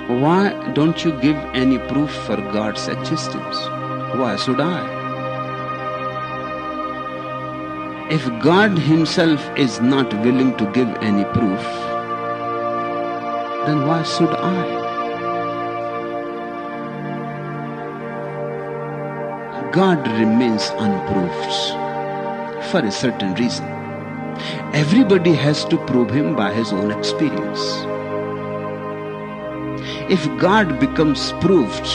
Why don't you give any proof for God's existence? Why should I? If God himself is not willing to give any proof, then why should I? God remains unproved for a certain reason. Everybody has to prove him by his own experience. If God becomes proved,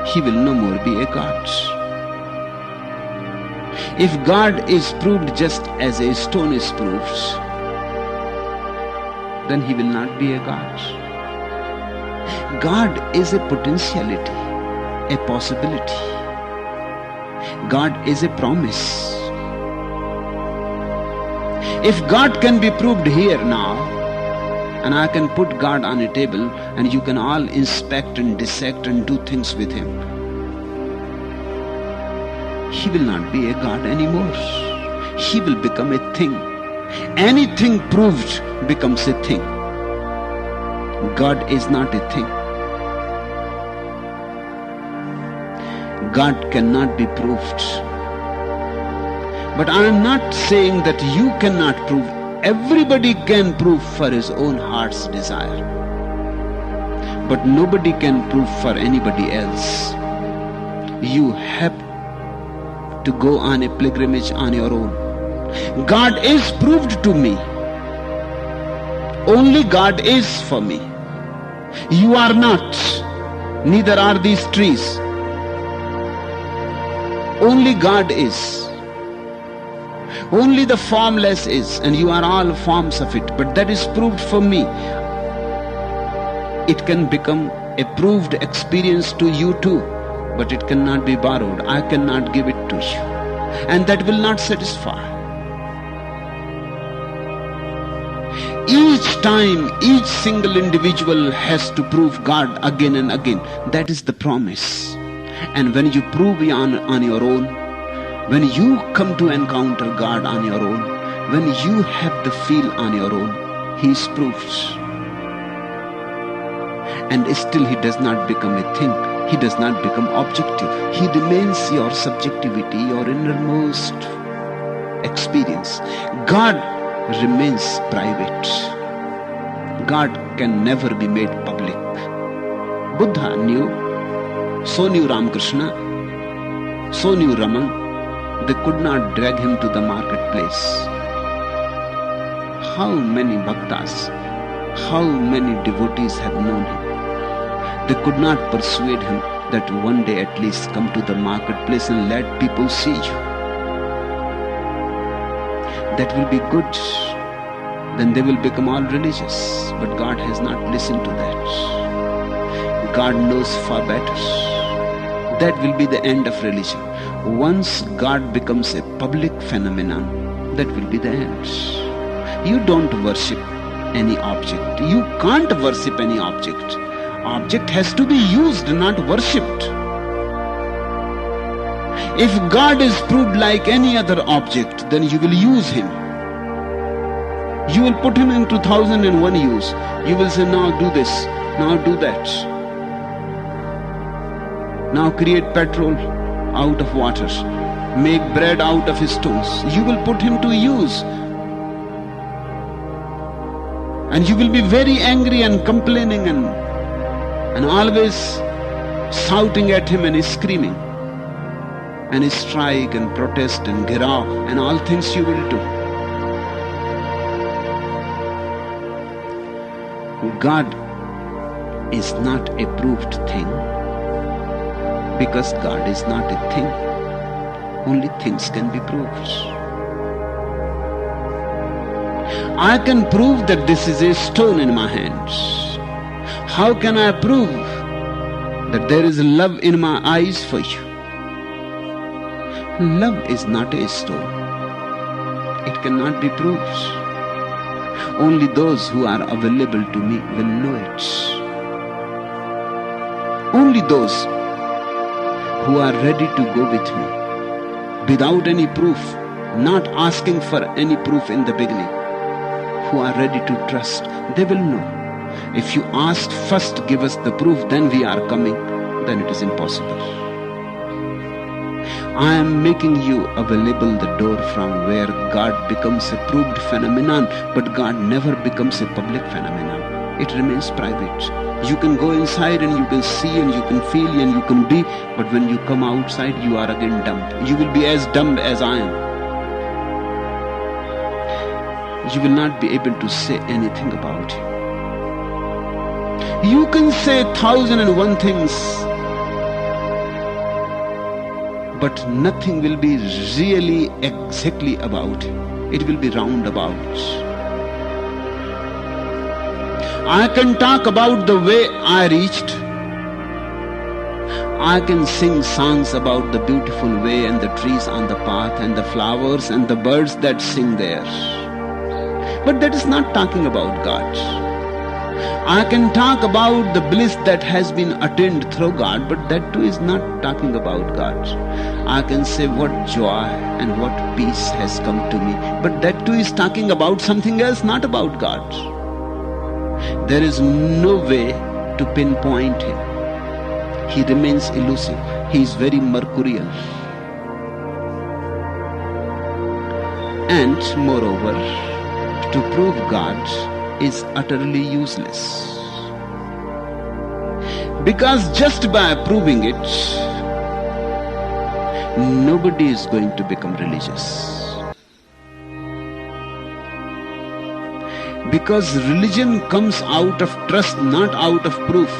he will no more be a God. If God is proved just as a stone is proved, then he will not be a God. God is a potentiality, a possibility. God is a promise. If God can be proved here now, and I can put God on a table and you can all inspect and dissect and do things with him, he will not be a God anymore. He will become a thing. Anything proved becomes a thing. God is not a thing. God cannot be proved. But I am not saying that you cannot prove. Everybody can prove for his own heart's desire. But nobody can prove for anybody else. You have to go on a pilgrimage on your own. God is proved to me. Only God is for me. You are not. Neither are these trees. Only God is. Only the formless is, and you are all forms of it. But that is proved for me. It can become a proved experience to you too, but it cannot be borrowed. I cannot give it to you. And that will not satisfy. Each time, each single individual has to prove God again and again. That is the promise. And when you prove on your own, when you come to encounter God on your own, when you have the feel on your own, he is proved. And still he does not become a thing. He does not become objective. He remains your subjectivity, your innermost experience. God remains private. God can never be made public. Buddha knew, so knew Ramakrishna, so knew Raman. They could not drag him to the marketplace. How many bhaktas, how many devotees have known him? They could not persuade him that one day at least come to the marketplace and let people see you. That will be good. Then they will become all religious. But God has not listened to that. God knows far better. That will be the end of religion. Once God becomes a public phenomenon, that will be the end. You don't worship any object. You can't worship any object. Object has to be used, not worshipped. If God is proved like any other object, then you will use him. You will put him into 1001 use. You will say, now do this, now do that. Now create petrol out of water. Make bread out of stones. You will put him to use. And you will be very angry and complaining and always shouting at him and screaming. And strike and protest and ghirav and all things you will do. God is not a proved thing. Because God is not a thing. Only things can be proved. I can prove that this is a stone in my hands. How can I prove that there is love in my eyes for you? Love is not a stone. It cannot be proved. Only those who are available to me will know it. Only those who are ready to go with me, without any proof, not asking for any proof in the beginning, who are ready to trust, they will know. If you asked first, give us the proof, then we are coming, then it is impossible. I am making you available the door from where God becomes a proved phenomenon, but God never becomes a public phenomenon. It remains private. You can go inside and you can see and you can feel and you can be, but when you come outside, you are again dumb. You will be as dumb as I am. You will not be able to say anything about it. You can say 1,001 things, but nothing will be really exactly about it. It will be roundabout. I can talk about the way I reached. I can sing songs about the beautiful way and the trees on the path and the flowers and the birds that sing there. But that is not talking about God. I can talk about the bliss that has been attained through God, but that too is not talking about God. I can say what joy and what peace has come to me, but that too is talking about something else, not about God. There is no way to pinpoint him. He remains elusive. He is very mercurial. And moreover, to prove God is utterly useless. Because just by proving it, nobody is going to become religious. Because religion comes out of trust, not out of proof.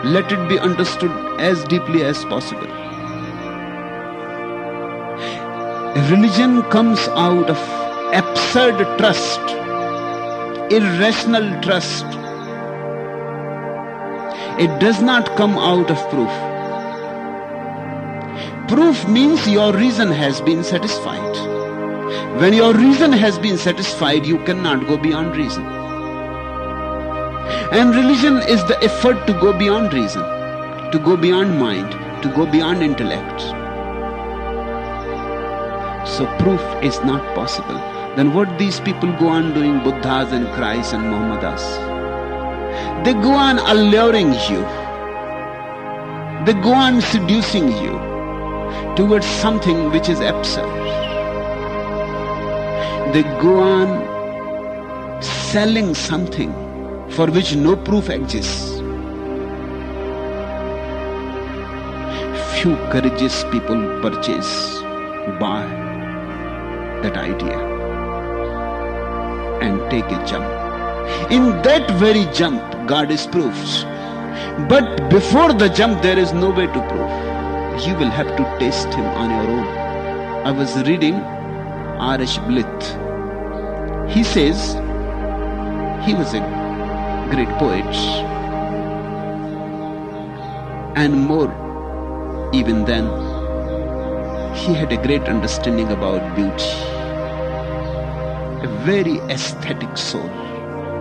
Let it be understood as deeply as possible. Religion comes out of absurd trust, irrational trust. It does not come out of proof. Proof means your reason has been satisfied. When your reason has been satisfied, you cannot go beyond reason. And religion is the effort to go beyond reason, to go beyond mind, to go beyond intellect. So proof is not possible. Then what these people go on doing, Buddhas and Christ and Muhammadas? They go on alluring you. They go on seducing you towards something which is absurd. They go on selling something for which no proof exists. Few courageous people purchase, buy that idea and take a jump. In that very jump, God is proved. But before the jump, there is no way to prove. You will have to taste him on your own. I was reading R.H. Blith. He says he was a great poet, and more even then, he had a great understanding about beauty, a very aesthetic soul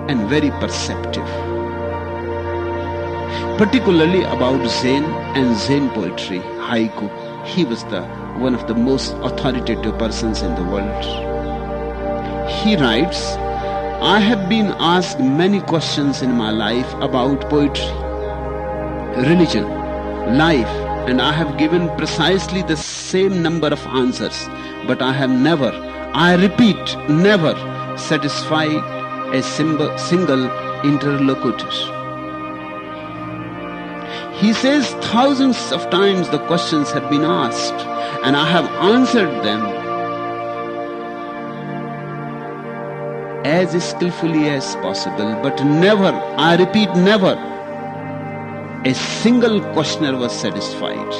and very perceptive, particularly about Zen and Zen poetry, haiku. He was one of the most authoritative persons in the world. He writes, I have been asked many questions in my life about poetry, religion, life, and I have given precisely the same number of answers, but I have never, I repeat, never satisfied a single interlocutor. He says thousands of times the questions have been asked, and I have answered them as skillfully as possible, but never, I repeat, never, a single questioner was satisfied.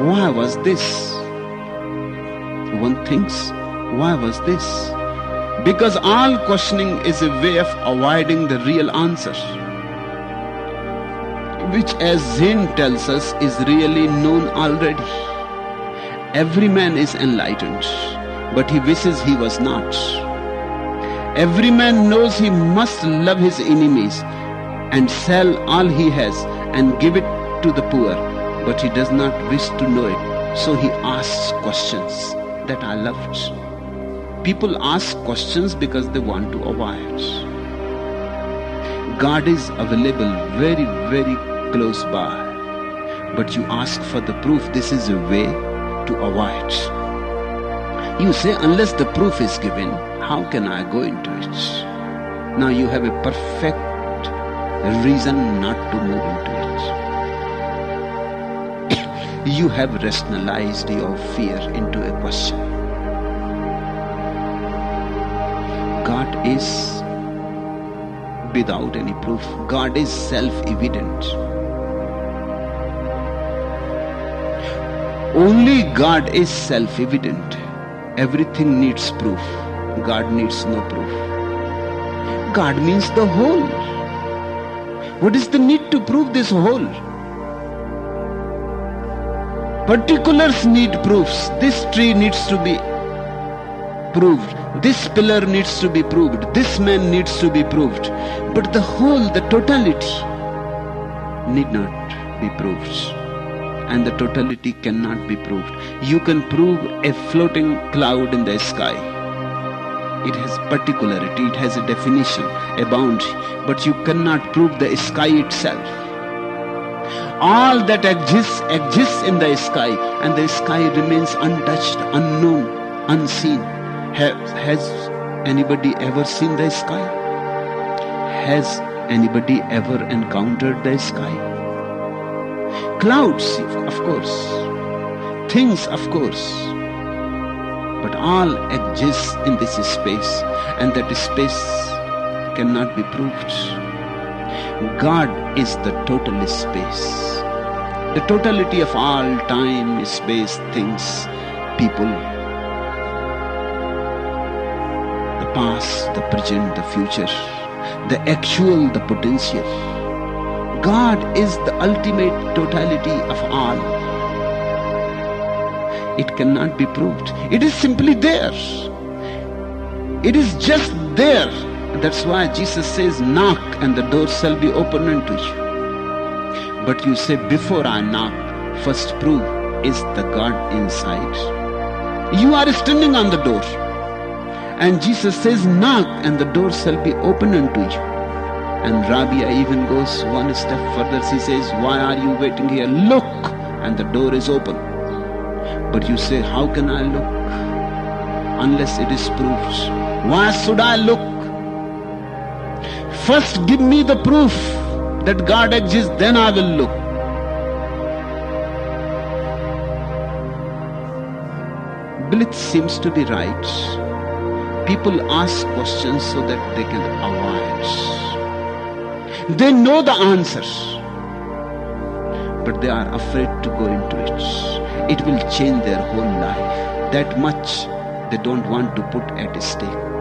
Why was this? One thinks, why was this? Because all questioning is a way of avoiding the real answer, which, as Zen tells us, is really known already. Every man is enlightened, but he wishes he was not. Every man knows he must love his enemies and sell all he has and give it to the poor, but he does not wish to know it. So he asks questions that I loved. People ask questions because they want to avoid. God is available very, very close by. But you ask for the proof. This is a way to avoid. You say, unless the proof is given, how can I go into it? Now you have a perfect reason not to move into it. You have rationalized your fear into a question. God is without any proof. God is self-evident. Only God is self-evident. Everything needs proof. God needs no proof. God means the whole. What is the need to prove this whole? Particulars need proofs. This tree needs to be proved. This pillar needs to be proved. This man needs to be proved. But the whole, the totality, need not be proved. And the totality cannot be proved. You can prove a floating cloud in the sky. It has particularity, it has a definition, a boundary. But you cannot prove the sky itself. All that exists in the sky, and the sky remains untouched, unknown, unseen. Has anybody ever seen the sky? Has anybody ever encountered the sky? Clouds, of course. Things, of course. But all exists in this space, and that space cannot be proved. God is the total space. The totality of all time, space, things, people. The past, the present, the future. The actual, the potential. God is the ultimate totality of all. It cannot be proved. It is simply there. It is just there. That's why Jesus says, knock and the door shall be opened unto you. But you say, before I knock, first prove, is the God inside? You are standing on the door. And Jesus says, knock and the door shall be opened unto you. And Rabbi even goes one step further. He says, why are you waiting here? Look, and the door is open. But you say, how can I look? Unless it is proved. Why should I look? First give me the proof that God exists, then I will look. Blitz seems to be right. People ask questions so that they can avoid. They know the answers, but they are afraid to go into it. It will change their whole life. That much they don't want to put at stake.